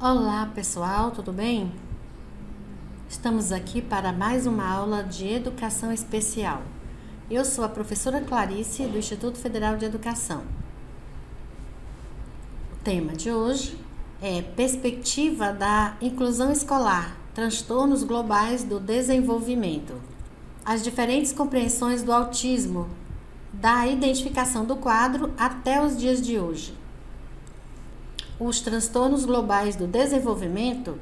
Olá pessoal, tudo bem? Estamos aqui para mais uma aula de Educação Especial. Eu sou a professora Clarice do Instituto Federal de Educação. O tema de hoje é Perspectiva da Inclusão Escolar, Transtornos Globais do Desenvolvimento. As diferentes compreensões do autismo, da identificação do quadro até os dias de hoje. Os transtornos globais do desenvolvimento,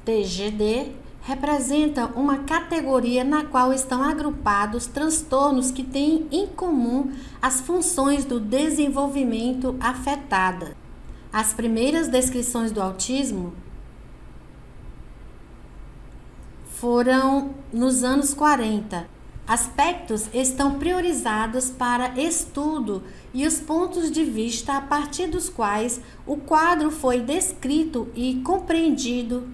TGD, representam uma categoria na qual estão agrupados transtornos que têm em comum as funções do desenvolvimento afetadas. As primeiras descrições do autismo foram nos anos 40. Aspectos estão priorizados para estudo e os pontos de vista a partir dos quais o quadro foi descrito e compreendido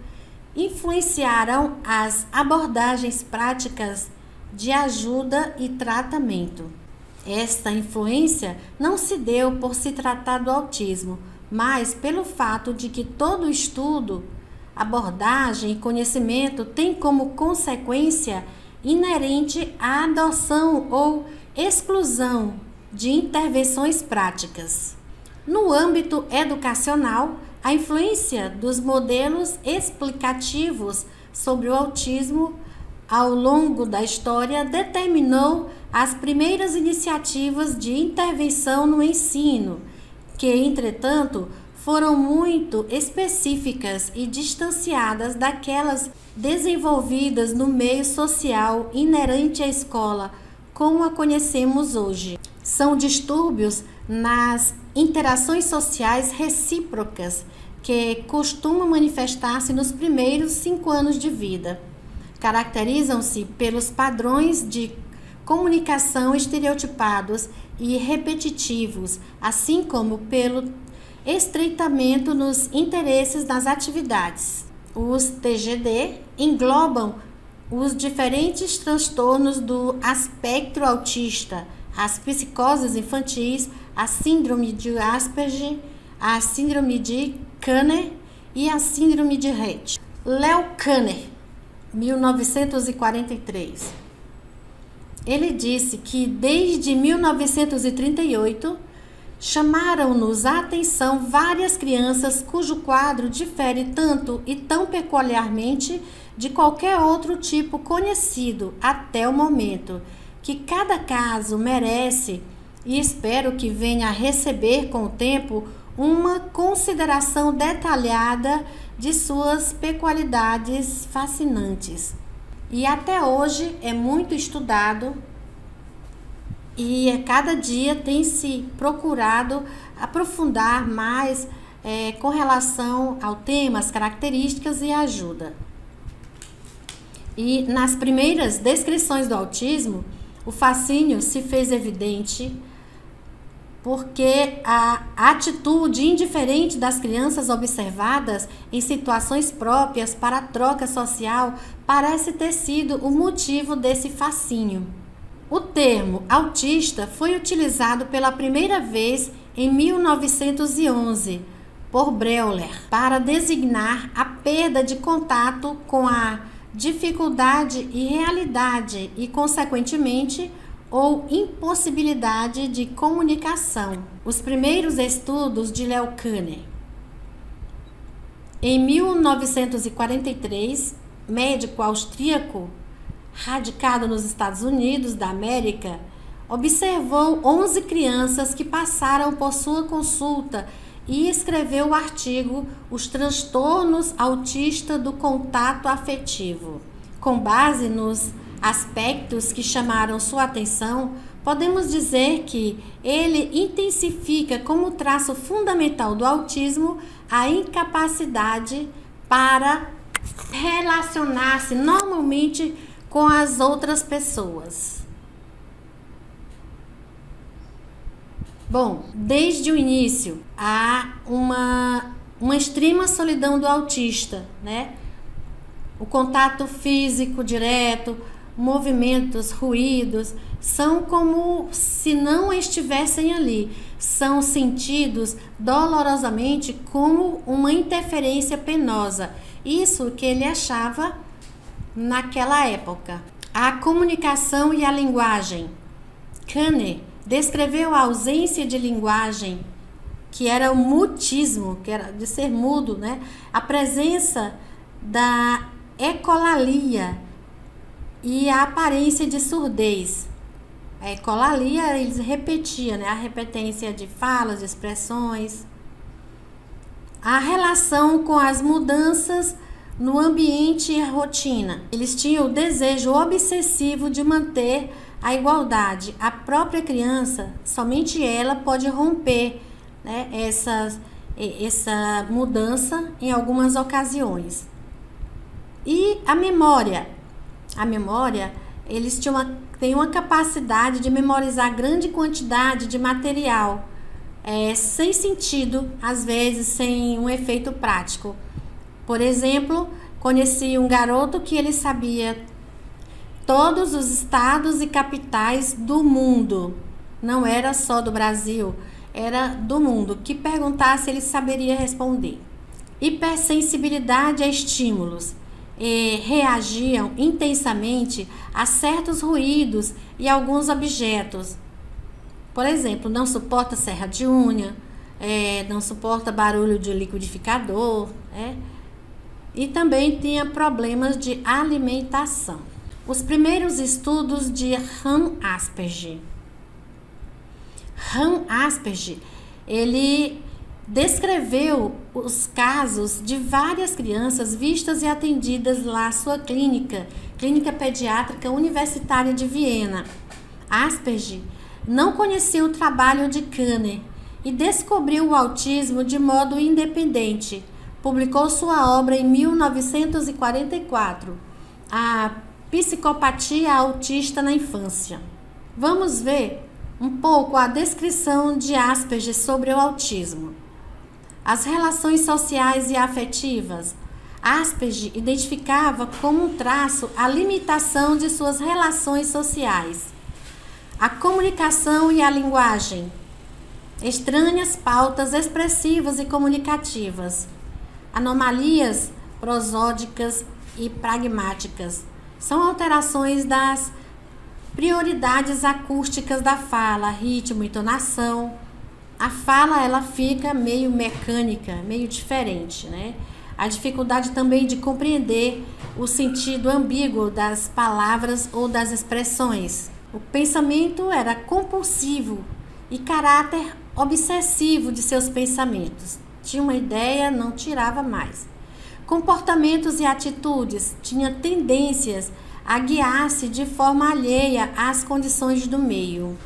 influenciaram as abordagens práticas de ajuda e tratamento. Esta influência não se deu por se tratar do autismo, mas pelo fato de que todo estudo, abordagem e conhecimento tem como consequência inerente à adoção ou exclusão de intervenções práticas. No âmbito educacional, a influência dos modelos explicativos sobre o autismo ao longo da história determinou as primeiras iniciativas de intervenção no ensino, que, entretanto, foram muito específicas e distanciadas daquelas desenvolvidas no meio social inerente à escola, como a conhecemos hoje. São distúrbios nas interações sociais recíprocas que costumam manifestar-se nos primeiros 5 anos de vida. Caracterizam-se pelos padrões de comunicação estereotipados e repetitivos, assim como pelo estreitamento nos interesses nas atividades. Os TGD englobam os diferentes transtornos do espectro autista, as psicoses infantis, a síndrome de Asperger, a síndrome de Kanner e a síndrome de Rett. Leo Kanner, 1943. Ele disse que desde 1938 chamaram-nos a atenção várias crianças cujo quadro difere tanto e tão peculiarmente de qualquer outro tipo conhecido até o momento, que cada caso merece, e espero que venha a receber com o tempo, uma consideração detalhada de suas peculiaridades fascinantes. E até hoje é muito estudado e a cada dia tem se procurado aprofundar mais com relação ao tema, as características e a ajuda. E nas primeiras descrições do autismo, o fascínio se fez evidente porque a atitude indiferente das crianças observadas em situações próprias para a troca social parece ter sido o motivo desse fascínio. O termo autista foi utilizado pela primeira vez em 1911 por Breuer para designar a perda de contato com a dificuldade e realidade e, consequentemente, ou impossibilidade de comunicação. Os primeiros estudos de Leo Kanner. Em 1943, médico austríaco radicado nos Estados Unidos da América, observou 11 crianças que passaram por sua consulta e escreveu o artigo Os transtornos autistas do contato afetivo. Com base nos aspectos que chamaram sua atenção, podemos dizer que ele intensifica como traço fundamental do autismo a incapacidade para relacionar-se normalmente com as outras pessoas. Bom, desde o início há uma extrema solidão do autista, né? O contato físico direto, movimentos, ruídos, são como se não estivessem ali. São sentidos dolorosamente como uma interferência penosa. Isso que ele achava naquela época. A comunicação e a linguagem. Kanner descreveu a ausência de linguagem, que era o mutismo, que era de ser mudo, né? A presença da ecolalia e a aparência de surdez. A ecolalia, eles repetiam, né? A repetência de falas, de expressões. A relação com as mudanças no ambiente e a rotina. Eles tinham o desejo obsessivo de manter a igualdade. A própria criança, somente ela pode romper, né, essa mudança em algumas ocasiões. E a memória. A memória, eles têm uma capacidade de memorizar grande quantidade de material, sem sentido, às vezes sem um efeito prático. Por exemplo, conheci um garoto que ele sabia todos os estados e capitais do mundo. Não era só do Brasil, era do mundo. Que perguntasse, ele saberia responder. Hipersensibilidade a estímulos. Reagiam intensamente a certos ruídos e alguns objetos. Por exemplo, não suporta serra de unha, não suporta barulho de liquidificador, e também tinha problemas de alimentação. Os primeiros estudos de Hans Asperger. Hans Asperger, ele descreveu os casos de várias crianças vistas e atendidas lá à sua clínica pediátrica universitária de Viena. Asperger não conhecia o trabalho de Kanner e descobriu o autismo de modo independente. Publicou sua obra em 1944, A Psicopatia Autista na Infância. Vamos ver um pouco a descrição de Asperger sobre o autismo. As relações sociais e afetivas. Asperger identificava como um traço a limitação de suas relações sociais. A comunicação e a linguagem. Estranhas pautas expressivas e comunicativas. Anomalias prosódicas e pragmáticas. São alterações das prioridades acústicas da fala, ritmo, entonação. A fala, ela fica meio mecânica, meio diferente, né? A dificuldade também de compreender o sentido ambíguo das palavras ou das expressões. O pensamento era compulsivo e caráter obsessivo de seus pensamentos. Tinha uma ideia, não tirava mais. Comportamentos e atitudes, tinha tendências a guiar-se de forma alheia às condições do meio.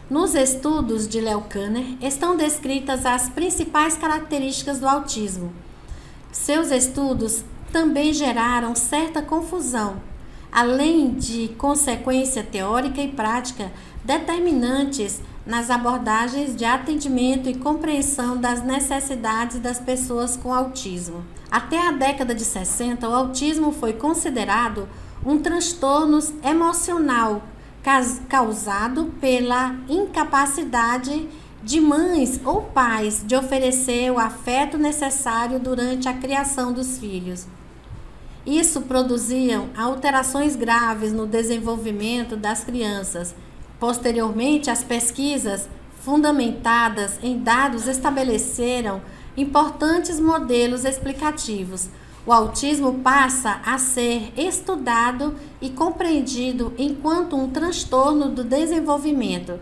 Nos estudos de Leo Kanner estão descritas as principais características do autismo. Seus estudos também geraram certa confusão, além de consequência teórica e prática determinantes nas abordagens de atendimento e compreensão das necessidades das pessoas com autismo. Até a década de 60, o autismo foi considerado um transtorno emocional causado pela incapacidade de mães ou pais de oferecer o afeto necessário durante a criação dos filhos. Isso produzia alterações graves no desenvolvimento das crianças. Posteriormente, as pesquisas fundamentadas em dados estabeleceram importantes modelos explicativos. O autismo passa a ser estudado e compreendido enquanto um transtorno do desenvolvimento.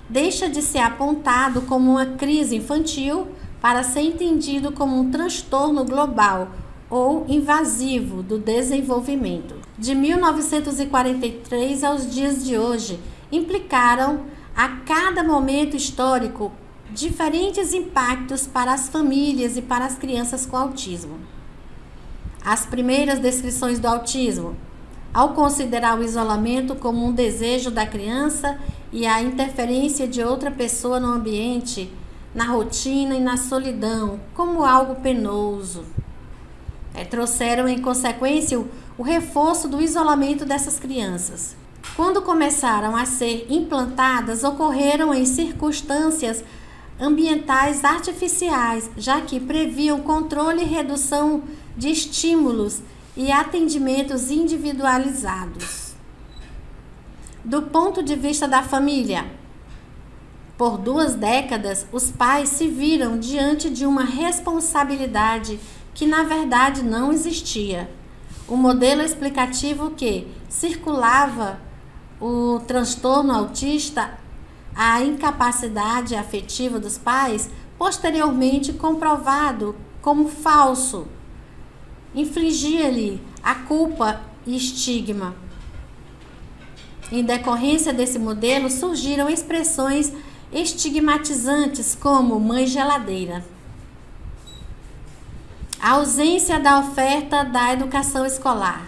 Deixa de ser apontado como uma crise infantil para ser entendido como um transtorno global ou invasivo do desenvolvimento. De 1943 aos dias de hoje, implicaram a cada momento histórico diferentes impactos para as famílias e para as crianças com autismo. As primeiras descrições do autismo, ao considerar o isolamento como um desejo da criança e a interferência de outra pessoa no ambiente, na rotina e na solidão, como algo penoso. Trouxeram em consequência o reforço do isolamento dessas crianças. quando começaram a ser implantadas, ocorreram em circunstâncias ambientais artificiais, já que previam controle e redução de estímulos e atendimentos individualizados. Do ponto de vista da família, por 2 décadas, os pais se viram diante de uma responsabilidade que na verdade não existia. O modelo explicativo que circulava o transtorno autista, a incapacidade afetiva dos pais, posteriormente comprovado como falso, infligia-lhe a culpa e estigma. Em decorrência desse modelo, surgiram expressões estigmatizantes como mãe geladeira. A ausência da oferta da educação escolar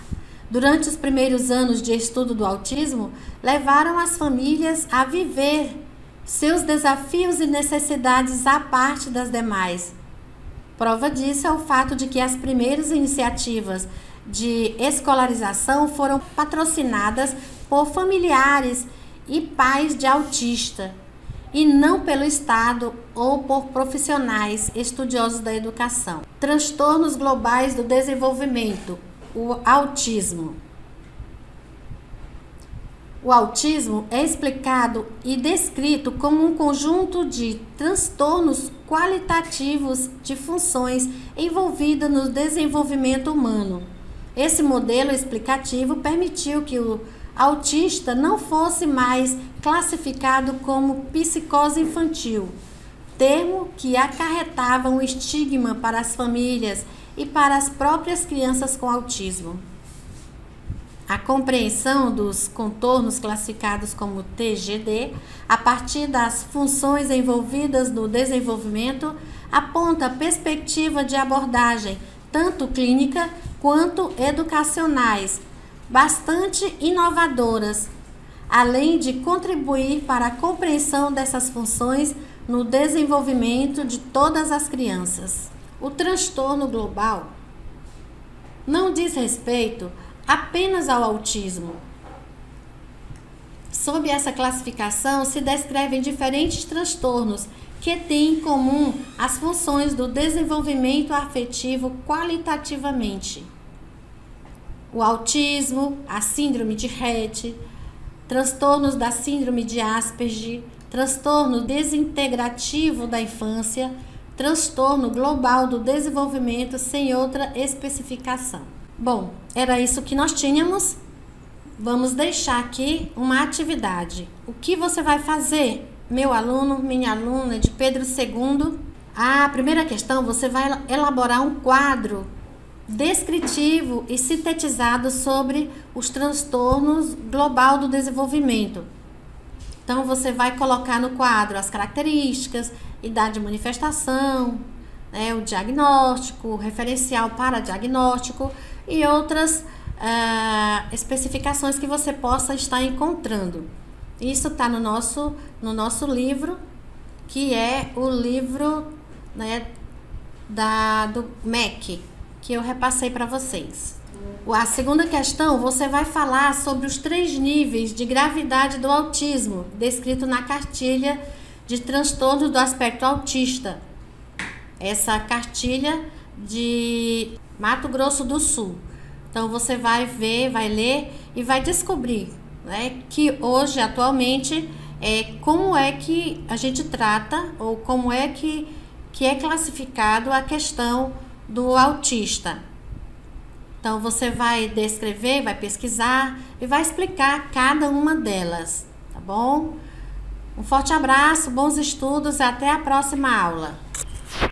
durante os primeiros anos de estudo do autismo levaram as famílias a viver seus desafios e necessidades à parte das demais. Prova disso é o fato de que as primeiras iniciativas de escolarização foram patrocinadas por familiares e pais de autista, e não pelo Estado ou por profissionais estudiosos da educação. Transtornos globais do desenvolvimento, o autismo. O autismo é explicado e descrito como um conjunto de transtornos qualitativos de funções envolvidas no desenvolvimento humano. Esse modelo explicativo permitiu que o autista não fosse mais classificado como psicose infantil, termo que acarretava um estigma para as famílias e para as próprias crianças com autismo. A compreensão dos contornos classificados como TGD, a partir das funções envolvidas no desenvolvimento, aponta a perspectiva de abordagem, tanto clínica quanto educacionais, bastante inovadoras, além de contribuir para a compreensão dessas funções no desenvolvimento de todas as crianças. O transtorno global não diz respeito apenas ao autismo. Sob essa classificação se descrevem diferentes transtornos que têm em comum as funções do desenvolvimento afetivo qualitativamente. O autismo, a síndrome de Rett, transtornos da síndrome de Asperger, transtorno desintegrativo da infância, transtorno global do desenvolvimento sem outra especificação. Bom, era isso que nós tínhamos. Vamos deixar aqui uma atividade. O que você vai fazer, meu aluno, minha aluna de Pedro II? A primeira questão, você vai elaborar um quadro descritivo e sintetizado sobre os transtornos global do desenvolvimento. Então, você vai colocar no quadro as características, idade de manifestação, o diagnóstico, o referencial para diagnóstico e outras especificações que você possa estar encontrando. Isso está no nosso livro, que é o livro do MEC, que eu repassei para vocês. A segunda questão, você vai falar sobre os 3 níveis de gravidade do autismo, descrito na cartilha de transtornos do aspecto autista. Essa cartilha de Mato Grosso do Sul. Então, você vai ver, vai ler e vai descobrir, que hoje, atualmente, como é que a gente trata ou como é que é classificado a questão do autista. Então, você vai descrever, vai pesquisar e vai explicar cada uma delas, tá bom? Um forte abraço, bons estudos e até a próxima aula.